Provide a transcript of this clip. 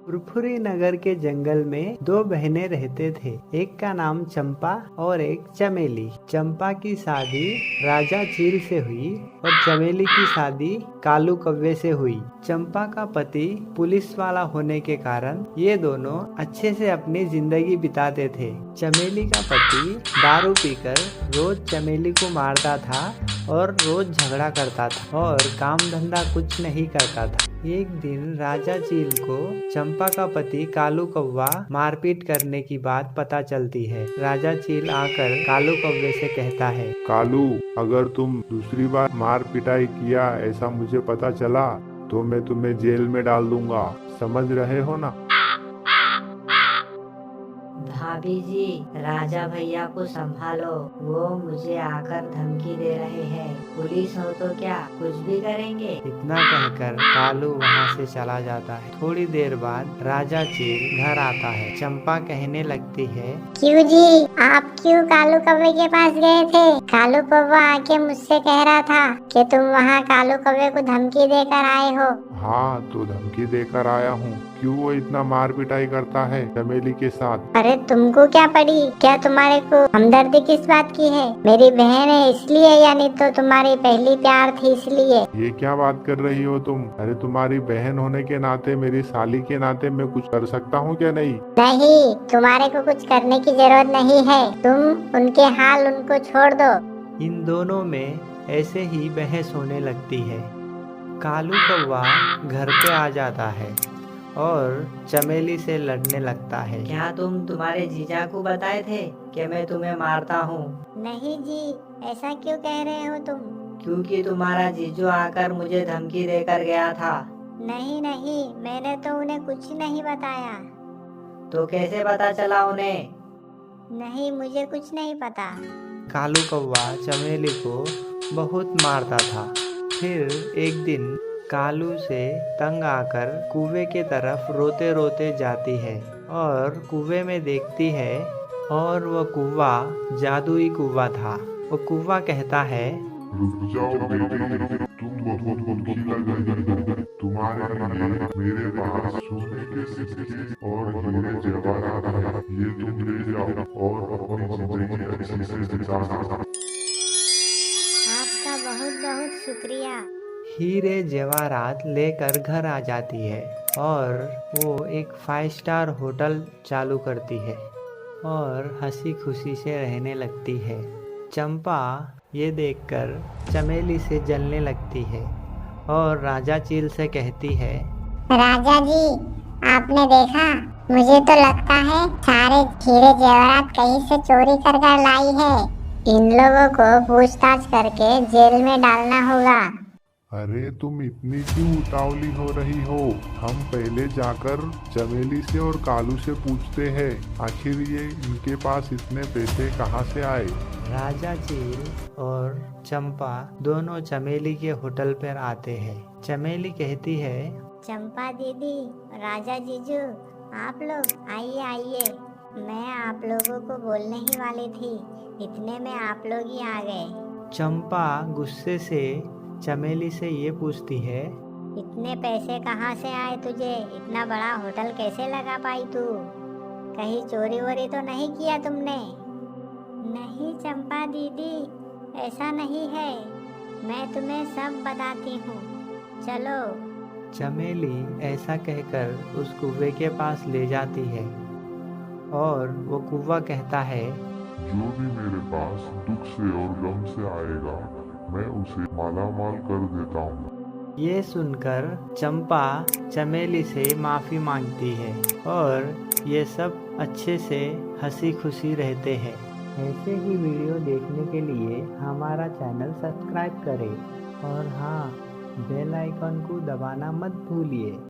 फुरफुरी नगर के जंगल में दो बहनें रहते थे। एक का नाम चंपा और एक चमेली। चंपा की शादी राजा चील से हुई और चमेली की शादी कालू कौवे से हुई। चंपा का पति पुलिस वाला होने के कारण ये दोनों अच्छे से अपनी जिंदगी बिताते थे। चमेली का पति दारू पीकर रोज चमेली को मारता था और रोज झगड़ा करता था और काम धंधा कुछ नहीं करता था। एक दिन राजा चील को चंपा का पति कालू कौवा मारपीट करने की बात पता चलती है। राजा चील आकर कालू कौवे से कहता है, कालू, अगर तुम दूसरी बार मार पिटाई किया ऐसा मुझे पता चला तो मैं तुम्हें जेल में डाल दूंगा, समझ रहे हो ना? भाभी जी, राजा भैया को संभालो, वो मुझे आकर धमकी दे रहे हैं। पुलिस हो तो क्या कुछ भी करेंगे। इतना कहकर कालू वहाँ से चला जाता है। थोड़ी देर बाद राजा चील घर आता है। चंपा कहने लगती है, क्यों जी, आप क्यों कालू कौवे के पास गए थे? कालू कौवा आके मुझसे कह रहा था कि तुम वहाँ कालू कौवे को धमकी देकर आए हो। हाँ, तो धमकी देकर आया हूँ। क्यों वो इतना मार पिटाई करता है चमेली के साथ? अरे तुमको क्या पड़ी? क्या तुम्हारे को हमदर्दी किस बात की है? मेरी बहन है इसलिए, या नहीं तो तुम्हारी पहली प्यार थी इसलिए? ये क्या बात कर रही हो तुम? अरे तुम्हारी बहन होने के नाते, मेरी साली के नाते मैं कुछ कर सकता हूँ क्या? नहीं नहीं, तुम्हारे को कुछ करने की जरूरत नहीं है। तुम उनके हाल उनको छोड़ दो। इन दोनों में ऐसे ही बहस होने लगती है। कालू कौवा घर पे आ जाता है और चमेली से लड़ने लगता है। क्या तुम तुम्हारे जीजा को बताए थे कि मैं तुम्हें मारता हूँ? नहीं जी, ऐसा क्यों कह रहे हो तुम? क्योंकि तुम्हारा जीजू आकर मुझे धमकी देकर गया था। नहीं नहीं, मैंने तो उन्हें कुछ नहीं बताया। तो कैसे पता चला उन्हें? नहीं, मुझे कुछ नहीं पता। कालू कौवा चमेली को बहुत मारता था। फिर एक दिन कालू से तंग आकर कुएं के तरफ रोते रोते जाती है और कुएं में देखती है और वह कुआं जादुई कुआं था। वो कुआं कहता है, रुक जाओ बेटे, तुम बहुत दुखी लग रही हो। तुम्हारे लिए मेरे पास सोने के सिक्के और हीरे जवाहरात हैं। ये तुम ले जाओ और अपनी जिंदगी अच्छे से बिता सकते। आपका बहुत बहुत शुक्रिया। हीरे जवाहरात लेकर घर आ जाती है और वो एक 5 स्टार होटल चालू करती है और हंसी खुशी से रहने लगती है। चंपा ये देखकर चमेली से जलने लगती है और राजा चील से कहती है, राजा जी, आपने देखा, मुझे तो लगता है सारे हीरे जवाहरात कहीं से चोरी कर कर लाई है। इन लोगों को पूछताछ करके जेल में डालना होगा। अरे तुम इतनी क्यों उतावली हो रही हो? हम पहले जाकर चमेली से और कालू से पूछते हैं, आखिर ये इनके पास इतने पैसे कहाँ से आए। राजा चील और चंपा दोनों चमेली के होटल पर आते हैं। चमेली कहती है, चंपा दीदी, राजा जीजू, आप लोग आइए आइए। मैं आप लोगों को बोलने ही वाली थी, इतने में आप लोग ही आ गए। चंपा गुस्से से चमेली से ये पूछती है, इतने पैसे कहाँ से आए तुझे? इतना बड़ा होटल कैसे लगा पाई तू? कहीं चोरी वोरी तो नहीं किया तुमने? नहीं चंपा दीदी, ऐसा नहीं है, मैं तुम्हें सब बताती हूँ, चलो। चमेली ऐसा कहकर उस कुएं के पास ले जाती है और वो कुआं कहता है, जो भी मेरे पास दुख से और गम से आएगा, मैं उसे मालामाल कर देता हूँ। ये सुनकर चंपा चमेली से माफ़ी मांगती है और ये सब अच्छे से हंसी खुशी रहते हैं। ऐसे ही वीडियो देखने के लिए हमारा चैनल सब्सक्राइब करें और हाँ, बेल आइकन को दबाना मत भूलिए।